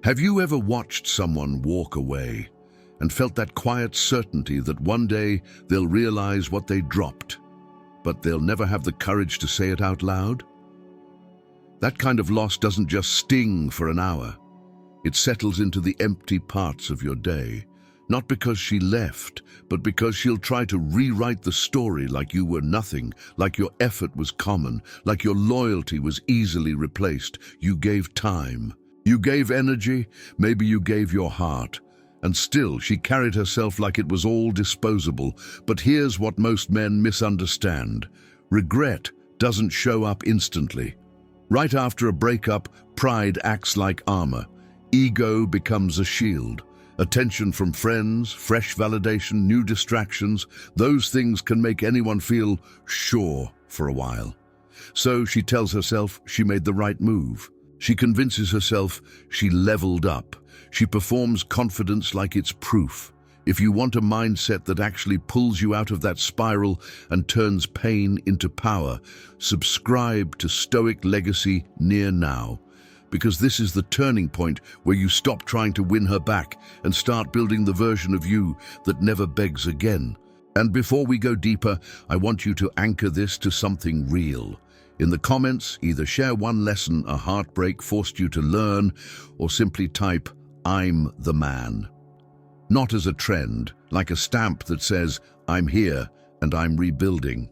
Have you ever watched someone walk away and felt that quiet certainty that one day they'll realize what they dropped, but they'll never have the courage to say it out loud? That kind of loss doesn't just sting for an hour. It settles into the empty parts of your day, not because she left, but because she'll try to rewrite the story like you were nothing, like your effort was common, like your loyalty was easily replaced. You gave time. You gave energy, maybe you gave your heart, and still she carried herself like it was all disposable. But here's what most men misunderstand. Regret doesn't show up instantly. Right after a breakup, pride acts like armor. Ego becomes a shield. Attention from friends, fresh validation, new distractions, those things can make anyone feel sure for a while. So she tells herself she made the right move. She convinces herself she leveled up. She performs confidence like it's proof. If you want a mindset that actually pulls you out of that spiral and turns pain into power, subscribe to Stoic Legacy Near Now, because this is the turning point where you stop trying to win her back and start building the version of you that never begs again. And before we go deeper, I want you to anchor this to something real. In the comments, either share one lesson a heartbreak forced you to learn, or simply type, "I'm the man." Not as a trend, like a stamp that says, "I'm here and I'm rebuilding."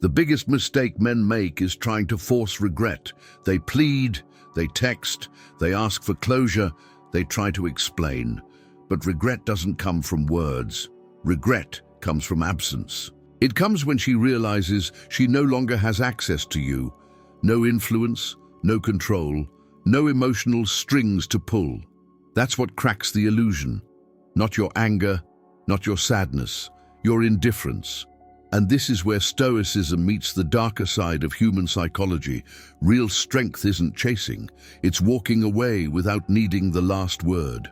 The biggest mistake men make is trying to force regret. They plead, they text, they ask for closure, they try to explain. But regret doesn't come from words. Regret comes from absence. It comes when she realizes she no longer has access to you. No influence, no control, no emotional strings to pull. That's what cracks the illusion. Not your anger, not your sadness, your indifference. And this is where Stoicism meets the darker side of human psychology. Real strength isn't chasing, it's walking away without needing the last word.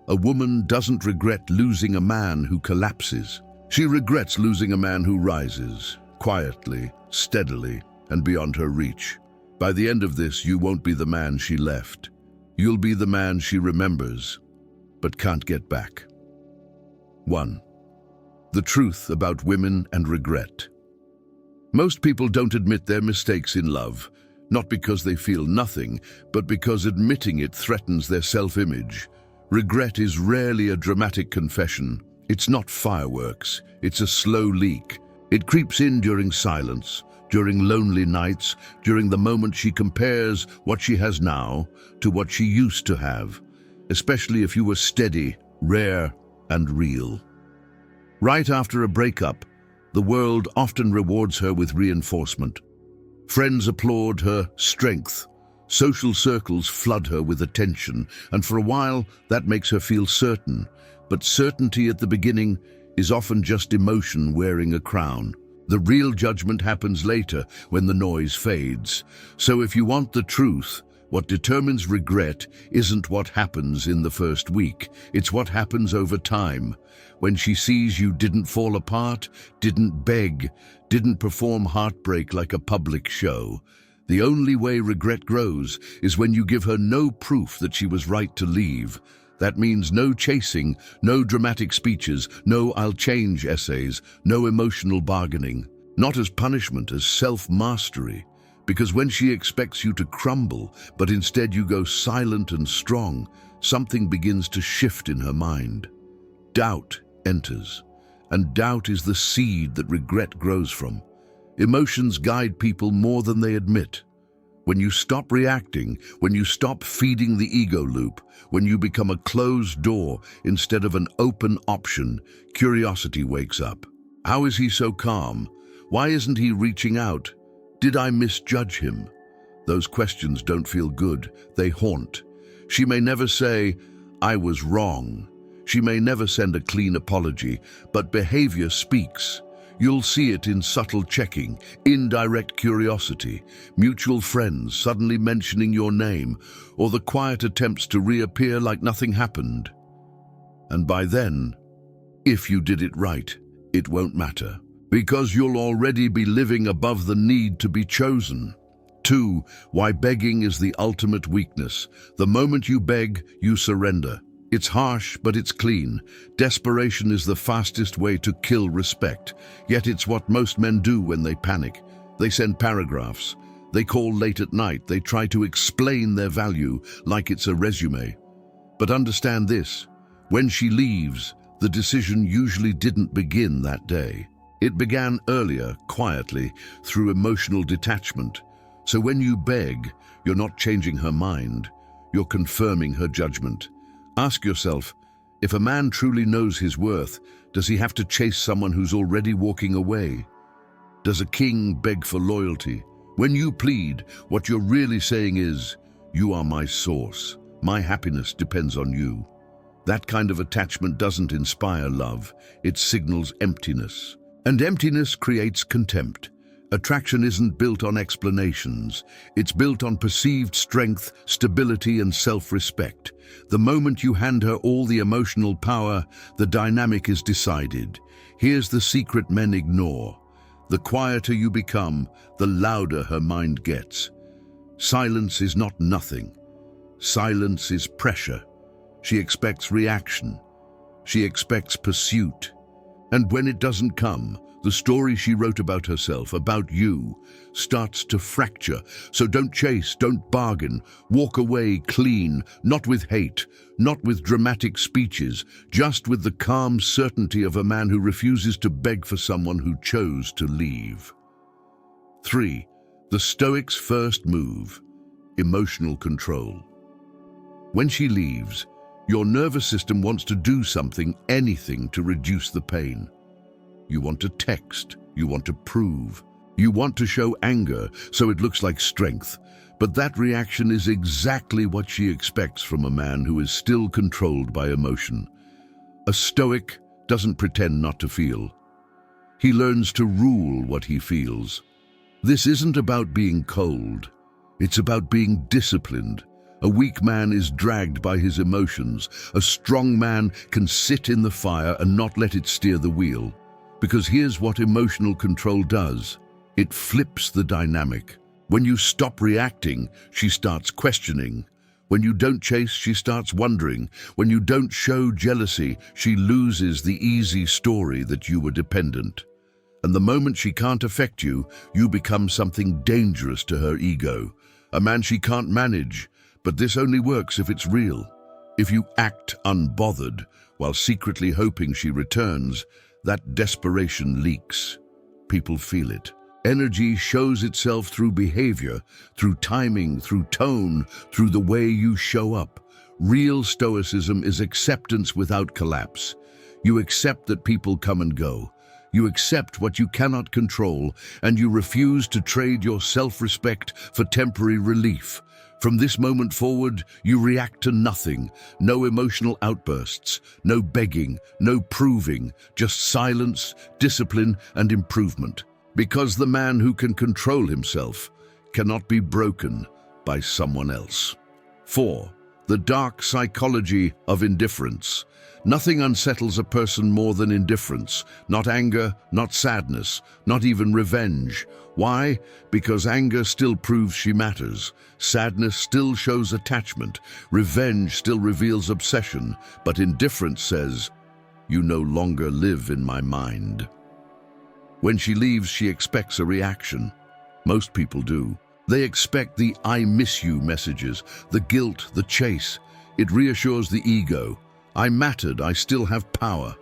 A woman doesn't regret losing a man who collapses. She regrets losing a man who rises, quietly, steadily, and beyond her reach. By the end of this, you won't be the man she left. You'll be the man she remembers, but can't get back. 1. The truth about women and regret. Most people don't admit their mistakes in love, not because they feel nothing, but because admitting it threatens their self-image. Regret is rarely a dramatic confession. It's not fireworks, it's a slow leak. It creeps in during silence, during lonely nights, during the moment she compares what she has now to what she used to have, especially if you were steady, rare, and real. Right after a breakup, the world often rewards her with reinforcement. Friends applaud her strength. Social circles flood her with attention, and for a while that makes her feel certain. But certainty at the beginning is often just emotion wearing a crown. The real judgment happens later, when the noise fades. So if you want the truth, what determines regret isn't what happens in the first week, it's what happens over time. When she sees you didn't fall apart, didn't beg, didn't perform heartbreak like a public show. The only way regret grows is when you give her no proof that she was right to leave. That means no chasing, no dramatic speeches, no "I'll change" essays, no emotional bargaining. Not as punishment, as self-mastery. Because when she expects you to crumble, but instead you go silent and strong, something begins to shift in her mind. Doubt enters, and doubt is the seed that regret grows from. Emotions guide people more than they admit. When you stop reacting, when you stop feeding the ego loop, when you become a closed door instead of an open option, curiosity wakes up. How is he so calm? Why isn't he reaching out? Did I misjudge him? Those questions don't feel good, they haunt. She may never say, "I was wrong." She may never send a clean apology, but behavior speaks. You'll see it in subtle checking, indirect curiosity, mutual friends suddenly mentioning your name, or the quiet attempts to reappear like nothing happened. And by then, if you did it right, it won't matter, because you'll already be living above the need to be chosen. 2. Why begging is the ultimate weakness. The moment you beg, you surrender. It's harsh, but it's clean. Desperation is the fastest way to kill respect. Yet it's what most men do when they panic. They send paragraphs. They call late at night. They try to explain their value like it's a resume. But understand this: when she leaves, the decision usually didn't begin that day. It began earlier, quietly, through emotional detachment. So when you beg, you're not changing her mind. You're confirming her judgment. Ask yourself, if a man truly knows his worth, does he have to chase someone who's already walking away? Does a king beg for loyalty? When you plead, what you're really saying is, you are my source. My happiness depends on you. That kind of attachment doesn't inspire love. It signals emptiness. And emptiness creates contempt. Attraction isn't built on explanations. It's built on perceived strength, stability, and self-respect. The moment you hand her all the emotional power, the dynamic is decided. Here's the secret men ignore. The quieter you become, the louder her mind gets. Silence is not nothing. Silence is pressure. She expects reaction. She expects pursuit. And when it doesn't come, the story she wrote about herself, about you, starts to fracture. So don't chase, don't bargain. Walk away clean, not with hate, not with dramatic speeches, just with the calm certainty of a man who refuses to beg for someone who chose to leave. 3. The Stoic's first move: emotional control. When she leaves, your nervous system wants to do something, anything, to reduce the pain. You want to text, you want to prove, you want to show anger so it looks like strength. But that reaction is exactly what she expects from a man who is still controlled by emotion. A Stoic doesn't pretend not to feel. He learns to rule what he feels. This isn't about being cold. It's about being disciplined. A weak man is dragged by his emotions. A strong man can sit in the fire and not let it steer the wheel. Because here's what emotional control does. It flips the dynamic. When you stop reacting, she starts questioning. When you don't chase, she starts wondering. When you don't show jealousy, she loses the easy story that you were dependent. And the moment she can't affect you, you become something dangerous to her ego. A man she can't manage. But this only works if it's real. If you act unbothered while secretly hoping she returns, that desperation leaks. People feel it. Energy shows itself through behavior, through timing, through tone, through the way you show up. Real stoicism is acceptance without collapse. You accept that people come and go. You accept what you cannot control, and you refuse to trade your self-respect for temporary relief. From this moment forward, you react to nothing. No emotional outbursts, no begging, no proving, just silence, discipline, and improvement. Because the man who can control himself cannot be broken by someone else. 4. The dark psychology of indifference. Nothing unsettles a person more than indifference. Not anger, not sadness, not even revenge. Why? Because anger still proves she matters. Sadness still shows attachment. Revenge still reveals obsession. But indifference says, you no longer live in my mind. When she leaves, she expects a reaction. Most people do. They expect the "I miss you" messages, the guilt, the chase. It reassures the ego. I mattered, I still have power.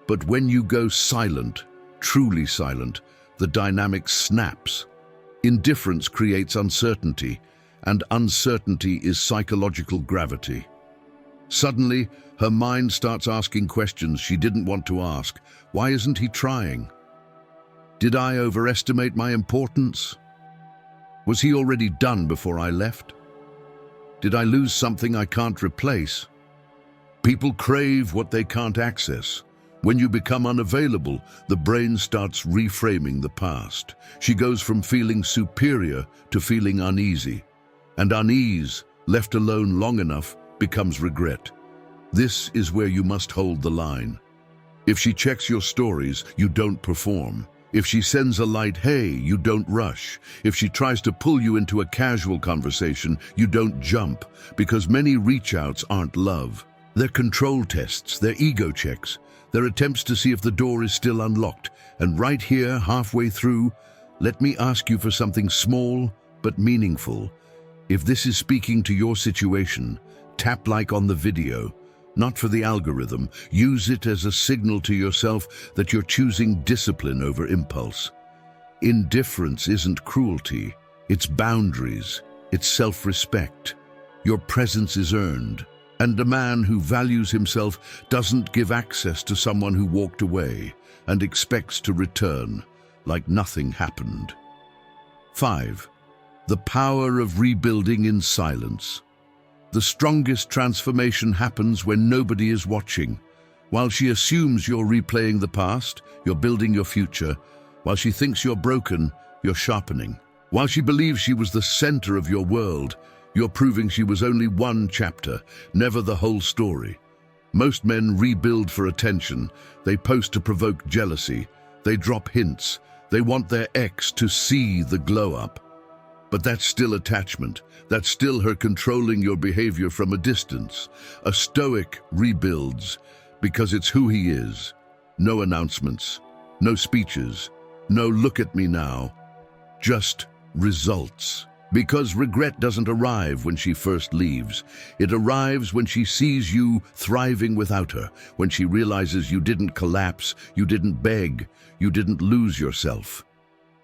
But when you go silent, truly silent, the dynamic snaps. Indifference creates uncertainty, and uncertainty is psychological gravity. Suddenly, her mind starts asking questions she didn't want to ask. Why isn't he trying? Did I overestimate my importance? Was he already done before I left? Did I lose something I can't replace? People crave what they can't access. When you become unavailable, the brain starts reframing the past. She goes from feeling superior to feeling uneasy. And unease, left alone long enough, becomes regret. This is where you must hold the line. If she checks your stories, you don't perform. If she sends a light hey, you don't rush. If she tries to pull you into a casual conversation, you don't jump, because many reach-outs aren't love. They're control tests, they're ego checks, they're attempts to see if the door is still unlocked. And right here, halfway through, let me ask you for something small but meaningful. If this is speaking to your situation, tap like on the video. Not for the algorithm. Use it as a signal to yourself that you're choosing discipline over impulse. Indifference isn't cruelty. It's boundaries. It's self-respect. Your presence is earned. And a man who values himself doesn't give access to someone who walked away and expects to return like nothing happened. 5. The power of rebuilding in silence. The strongest transformation happens when nobody is watching. While she assumes you're replaying the past, you're building your future. While she thinks you're broken, you're sharpening. While she believes she was the center of your world, you're proving she was only one chapter, never the whole story. Most men rebuild for attention. They post to provoke jealousy. They drop hints. They want their ex to see the glow-up. But that's still attachment. That's still her controlling your behavior from a distance. A Stoic rebuilds because it's who he is. No announcements, no speeches, no look at me now. Just results. Because regret doesn't arrive when she first leaves. It arrives when she sees you thriving without her, when she realizes you didn't collapse, you didn't beg, you didn't lose yourself.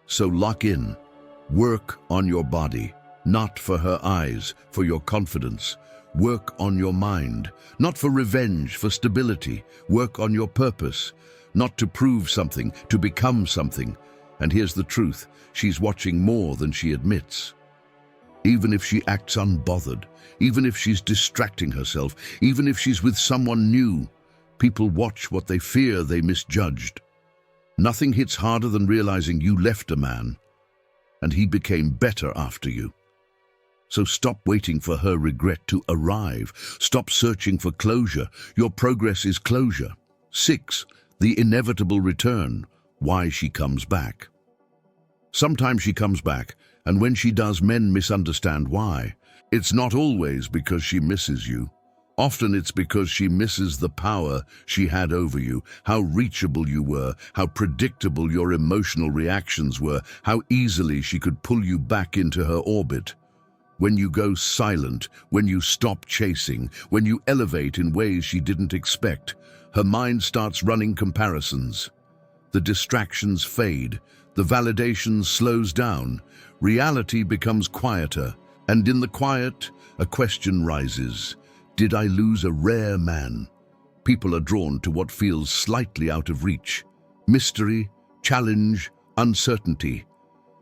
So lock in. Work on your body, not for her eyes, for your confidence. Work on your mind, not for revenge, for stability. Work on your purpose, not to prove something, to become something. And here's the truth, she's watching more than she admits. Even if she acts unbothered, even if she's distracting herself, even if she's with someone new, people watch what they fear they misjudged. Nothing hits harder than realizing you left a man, and he became better after you. So stop waiting for her regret to arrive. Stop searching for closure. Your progress is closure. 6. The inevitable return. Why she comes back. Sometimes she comes back, and when she does, men misunderstand why. It's not always because she misses you. Often it's because she misses the power she had over you, how reachable you were, how predictable your emotional reactions were, how easily she could pull you back into her orbit. When you go silent, when you stop chasing, when you elevate in ways she didn't expect, her mind starts running comparisons. The distractions fade, the validation slows down, reality becomes quieter, and in the quiet, a question rises. Did I lose a rare man? People are drawn to what feels slightly out of reach. Mystery, challenge, uncertainty.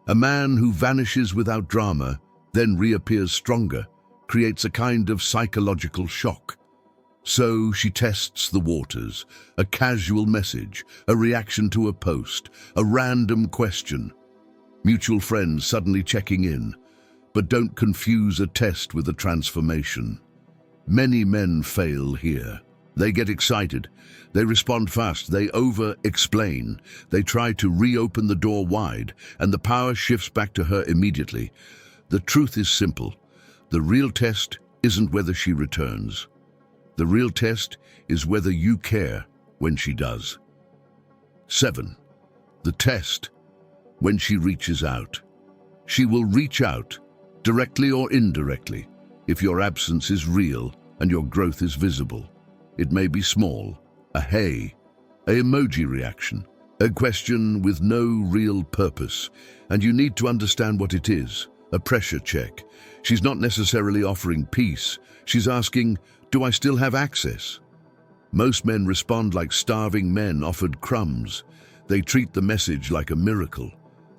A man who vanishes without drama, then reappears stronger, creates a kind of psychological shock. So she tests the waters, a casual message, a reaction to a post, a random question. Mutual friends suddenly checking in, but don't confuse a test with a transformation. Many men fail here. They get excited, they respond fast, they over-explain, they try to reopen the door wide, and the power shifts back to her immediately. The truth is simple. The real test isn't whether she returns. The real test is whether you care when she does. 7. The test, when she reaches out. She will reach out, directly or indirectly, if your absence is real and your growth is visible. It may be small, a hey, an emoji reaction, a question with no real purpose, and you need to understand what it is, a pressure check. She's not necessarily offering peace. She's asking, do I still have access? Most men respond like starving men offered crumbs. They treat the message like a miracle.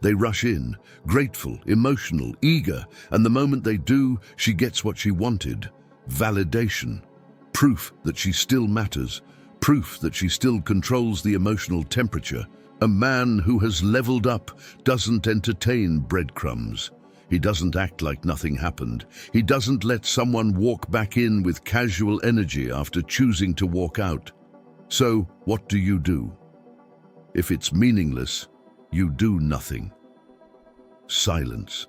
They rush in, grateful, emotional, eager, and the moment they do, she gets what she wanted. Validation. Proof that she still matters. Proof that she still controls the emotional temperature. A man who has leveled up doesn't entertain breadcrumbs. He doesn't act like nothing happened. He doesn't let someone walk back in with casual energy after choosing to walk out. So, what do? If it's meaningless, You do nothing. Silence.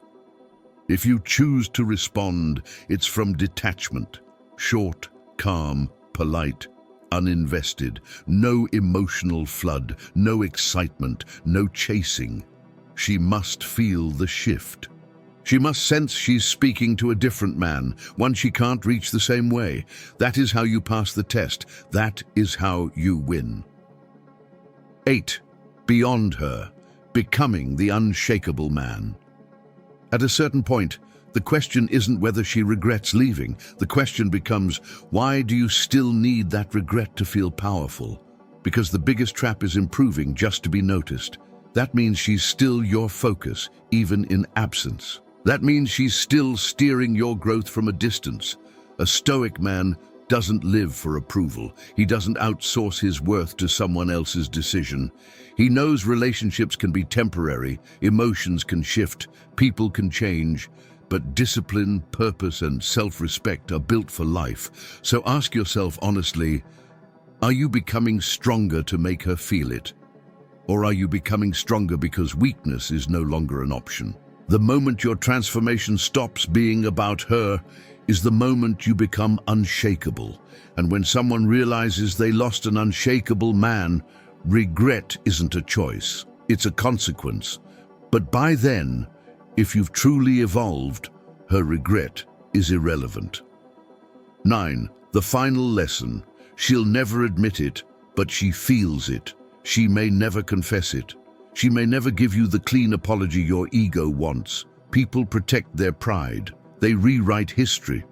If you choose to respond, it's from detachment. Short, calm, polite, uninvested. No emotional flood, no excitement, no chasing. She must feel the shift. She must sense she's speaking to a different man, one she can't reach the same way. That is how you pass the test. That is how you win. 8. Beyond her, becoming the unshakable man. At a certain point, the question isn't whether she regrets leaving. The question becomes, why do you still need that regret to feel powerful? Because the biggest trap is improving just to be noticed. That means she's still your focus, even in absence. That means she's still steering your growth from a distance. A Stoic man doesn't live for approval. He doesn't outsource his worth to someone else's decision. He knows relationships can be temporary, emotions can shift, people can change, but discipline, purpose, and self-respect are built for life. So ask yourself honestly, are you becoming stronger to make her feel it? Or are you becoming stronger because weakness is no longer an option? The moment your transformation stops being about her is the moment you become unshakable. And when someone realizes they lost an unshakable man, regret isn't a choice, it's a consequence. But by then, if you've truly evolved, her regret is irrelevant. 9. The final lesson. She'll never admit it, but she feels it. She may never confess it. She may never give you the clean apology your ego wants. People protect their pride. They rewrite history.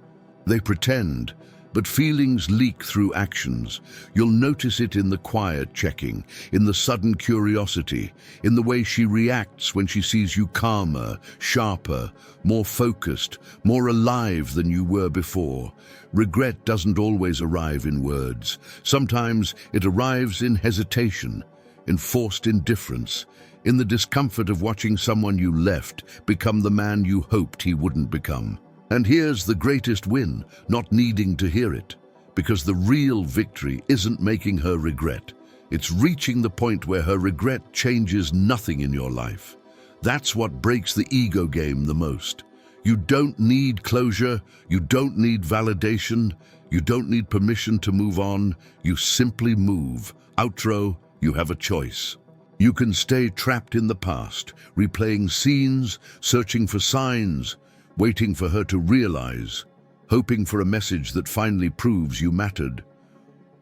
They pretend, but feelings leak through actions. You'll notice it in the quiet checking, in the sudden curiosity, in the way she reacts when she sees you calmer, sharper, more focused, more alive than you were before. Regret doesn't always arrive in words. Sometimes it arrives in hesitation, in forced indifference, in the discomfort of watching someone you left become the man you hoped he wouldn't become. And here's the greatest win, not needing to hear it, because the real victory isn't making her regret. It's reaching the point where her regret changes nothing in your life. That's what breaks the ego game the most. You don't need closure, you don't need validation, you don't need permission to move on, you simply move. Outro, you have a choice. You can stay trapped in the past, replaying scenes, searching for signs, waiting for her to realize, hoping for a message that finally proves you mattered.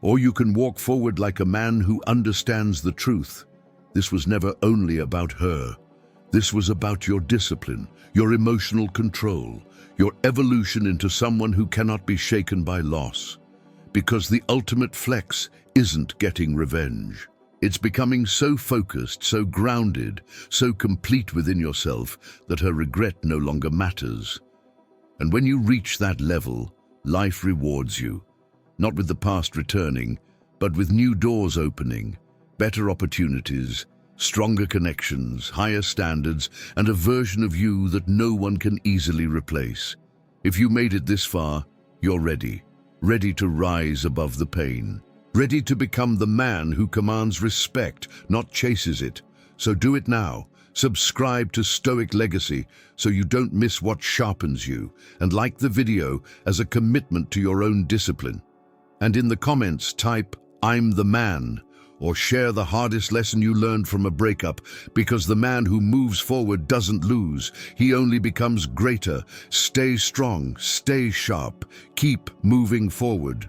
Or you can walk forward like a man who understands the truth. This was never only about her. This was about your discipline, your emotional control, your evolution into someone who cannot be shaken by loss. Because the ultimate flex isn't getting revenge. It's becoming so focused, so grounded, so complete within yourself that her regret no longer matters. And when you reach that level, life rewards you, not with the past returning, but with new doors opening, better opportunities, stronger connections, higher standards, and a version of you that no one can easily replace. If you made it this far, you're ready to rise above the pain. Ready to become the man who commands respect, not chases it. So do it now. Subscribe to Stoic Legacy so you don't miss what sharpens you, and like the video as a commitment to your own discipline. And in the comments type, "I'm the man," or share the hardest lesson you learned from a breakup, because the man who moves forward doesn't lose. He only becomes greater. Stay strong, stay sharp, keep moving forward.